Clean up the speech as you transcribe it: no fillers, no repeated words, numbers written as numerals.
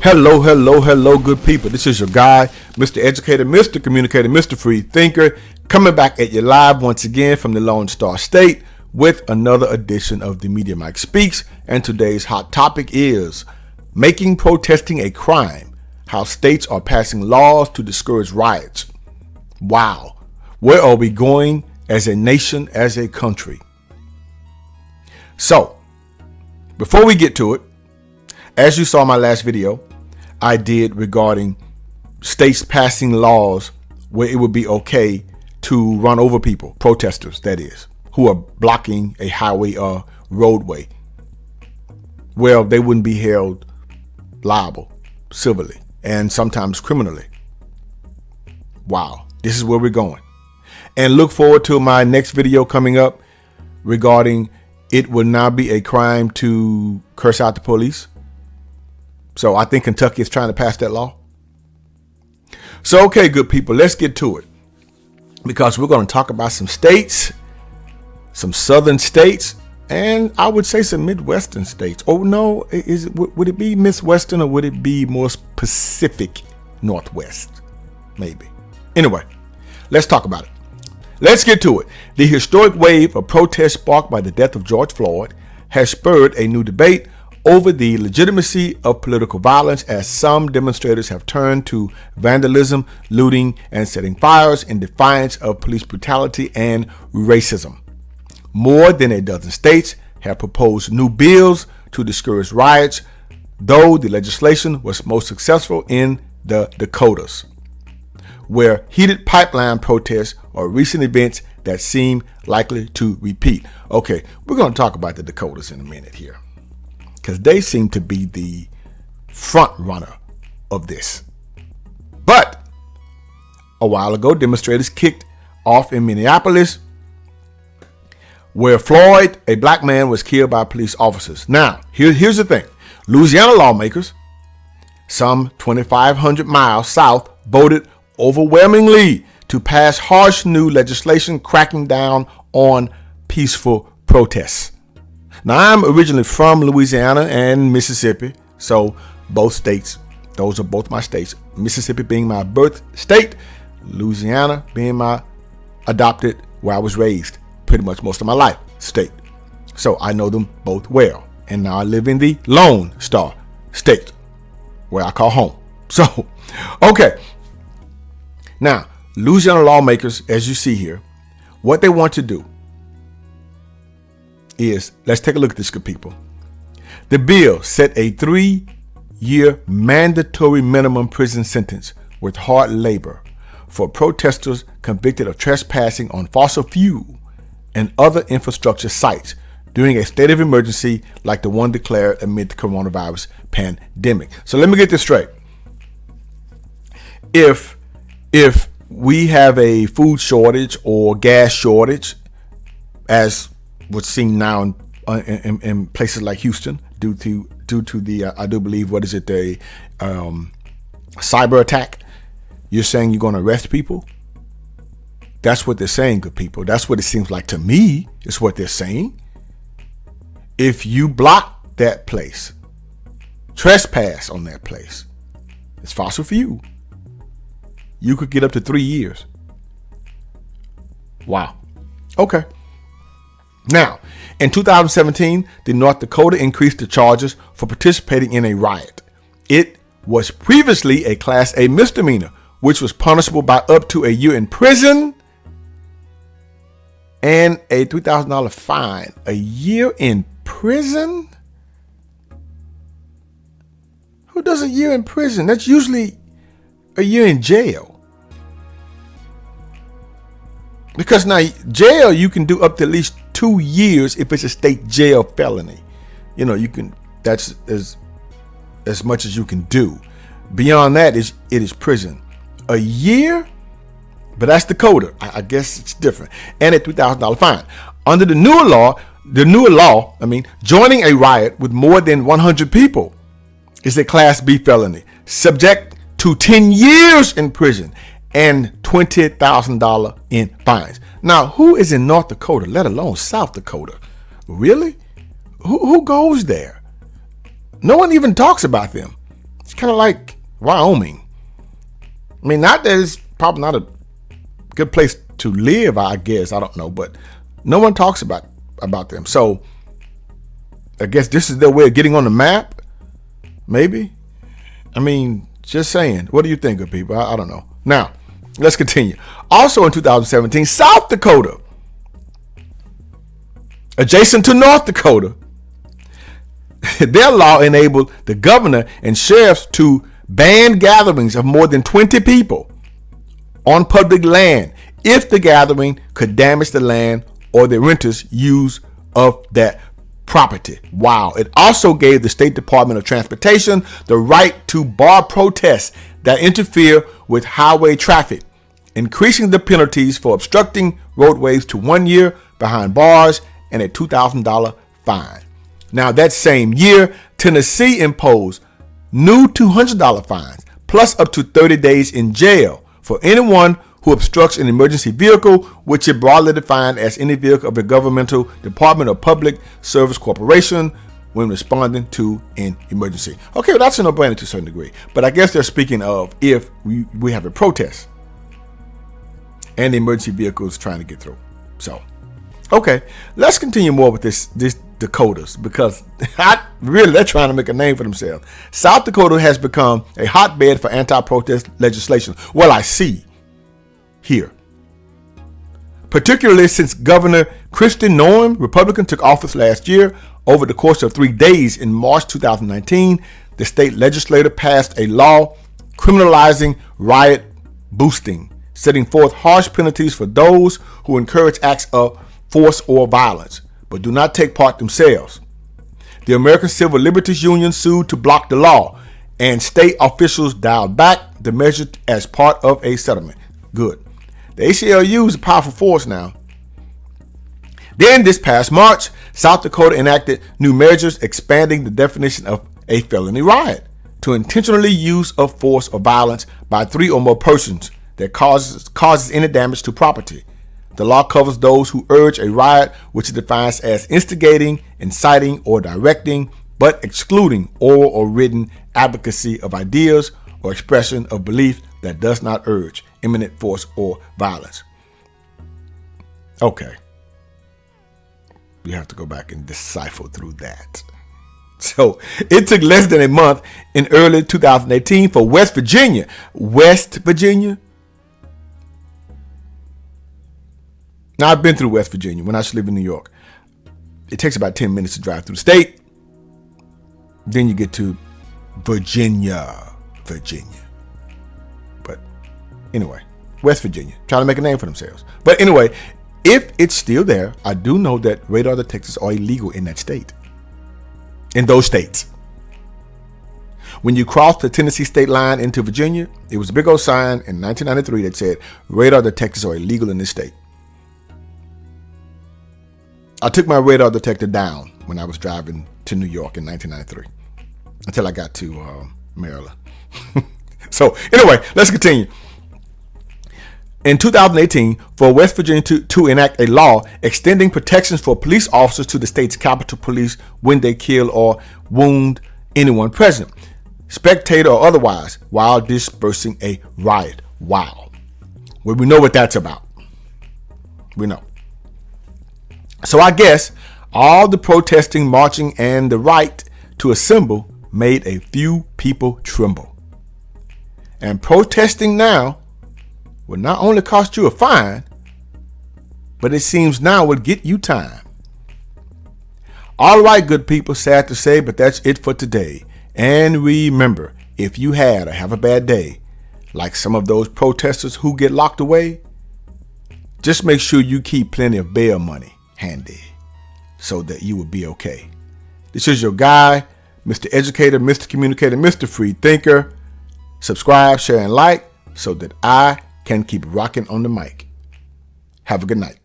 Hello, good people. This is your guy, Mr. Educator, Mr. Communicator, Mr. Free Thinker, coming back at you live once again from the Lone Star State with another edition of the Media Mike Speaks. And today's hot topic is making protesting a crime, how states are passing laws to discourage riots. Wow, where are we going as a nation, as a country? So, before we get to it, as you saw in my last video, I did regarding states passing laws where it would be okay to run over people, protesters that is, who are blocking a highway or roadway. Well, they wouldn't be held liable civilly and sometimes criminally. Wow, this is where we're going. And look forward to my next video coming up regarding it will now be a crime to curse out the police. So I think Kentucky is trying to pass that law. So, okay, good people, let's get to it. Because we're going to talk about some states, some southern states, and I would say some Midwestern states. Oh, no, would it be Midwestern or would it be more Pacific Northwest? Maybe. Anyway, let's talk about it. Let's get to it. The historic wave of protest sparked by the death of George Floyd has spurred a new debate over the legitimacy of political violence, as some demonstrators have turned to vandalism, looting, and setting fires in defiance of police brutality and racism. More than a dozen states have proposed new bills to discourage riots, though the legislation was most successful in the Dakotas, where heated pipeline protests are recent events that seem likely to repeat. Okay, we're going to talk about the Dakotas in a minute here, because they seem to be the front runner of this. But a while ago, demonstrators kicked off in Minneapolis, where Floyd, a black man, was killed by police officers. Now, here's the thing. Louisiana lawmakers, some 2,500 miles south, voted overwhelmingly to pass harsh new legislation cracking down on peaceful protests. Now, I'm originally from Louisiana and Mississippi, so both states, those are both my states. Mississippi being my birth state, Louisiana being my adopted, where I was raised pretty much most of my life, state. So I know them both well. And now I live in the Lone Star State, where I call home. So, okay. Now, Louisiana lawmakers, as you see here, what they want to do is, let's take a look at this, good people. The bill set a 3-year mandatory minimum prison sentence with hard labor for protesters convicted of trespassing on fossil fuel and other infrastructure sites during a state of emergency like the one declared amid the coronavirus pandemic. So let me get this straight. If we have a food shortage or gas shortage, as what's seen now in places like Houston, due to the I do believe, what is it, the cyber attack, you're saying you're going to arrest people? That's what they're saying, good people. That's what it seems like to me, is what they're saying. If you block that place, trespass on that place, it's fossil fuel, you could get up to 3 years. Wow. Okay. Now, in 2017, the North Dakota increased the charges for participating in a riot. It was previously a Class A misdemeanor, which was punishable by up to a year in prison and a $3,000 fine. A year in prison? Who does a year in prison? That's usually a year in jail. Because now, jail, you can do up to at least 2 years if it's a state jail felony. You know, you can, that's as much as you can do. Beyond that, it is prison. A year? But that's Dakota. I guess it's different. And a $3,000 fine. Under the newer law, joining a riot with more than 100 people is a Class B felony, subject to 10 years in prison and $20,000 in fines. Now, who is in North Dakota, let alone South Dakota? Really? Who goes there? No one even talks about them. kind of like Wyoming. I mean, not that it's probably not a good place to live, I guess. I don't know, but no one talks about them. So I guess this is their way of getting on the map, maybe. I mean, just saying. What do you think of people? I don't know. Now, let's continue. Also in 2017, South Dakota, adjacent to North Dakota, their law enabled the governor and sheriffs to ban gatherings of more than 20 people on public land if the gathering could damage the land or the renter's use of that property. Wow. It also gave the State Department of Transportation the right to bar protests that interfere with highway traffic, increasing the penalties for obstructing roadways to 1 year behind bars and a $2,000 fine. Now, that same year, Tennessee imposed new $200 fines, plus up to 30 days in jail for anyone who obstructs an emergency vehicle, which is broadly defined as any vehicle of a governmental department or public service corporation when responding to an emergency. Okay, well, that's a no-brainer to a certain degree. But I guess they're speaking of if we have a protest and the emergency vehicle is trying to get through. So, okay, let's continue more with this Dakotas, because they're trying to make a name for themselves. South Dakota has become a hotbed for anti-protest legislation. Well, I see here, particularly since Governor Kristi Noem, Republican, took office last year. Over the course of 3 days in March 2019, the state legislature passed a law criminalizing riot boosting, setting forth harsh penalties for those who encourage acts of force or violence, but do not take part themselves. The American Civil Liberties Union sued to block the law, and state officials dialed back the measure as part of a settlement. Good. The ACLU is a powerful force now. Then this past March, South Dakota enacted new measures expanding the definition of a felony riot to intentionally use of force or violence by 3 or more persons that causes any damage to property. The law covers those who urge a riot, which is defined as instigating, inciting, or directing, but excluding oral or written advocacy of ideas or expression of belief that does not urge imminent force or violence. Okay. You have to go back and decipher through that. So it took less than a month in early 2018 for West Virginia. Now, I've been through West Virginia when I used to live in New York. It takes about 10 minutes to drive through the state. Then you get to Virginia. But anyway, West Virginia, trying to make a name for themselves. But anyway, if it's still there, I do know that radar detectors are illegal in that state. In those states. When you cross the Tennessee state line into Virginia, it was a big old sign in 1993 that said radar detectors are illegal in this state. I took my radar detector down when I was driving to New York in 1993 until I got to Maryland. So anyway, let's continue. In 2018, for West Virginia to enact a law extending protections for police officers to the state's Capitol Police when they kill or wound anyone present, spectator or otherwise, while dispersing a riot. Wow. Well, we know what that's about. We know. So I guess all the protesting, marching, and the right to assemble made a few people tremble. And protesting now will not only cost you a fine, but it seems now will get you time. All right, good people, sad to say, but that's it for today. And remember, if you had or have a bad day, like some of those protesters who get locked away, just make sure you keep plenty of bail money handy so that you will be okay. This is your guy, Mr. Educator, Mr. Communicator, Mr. Free Thinker. Subscribe, share, and like so that I can keep rocking on the mic. Have a good night.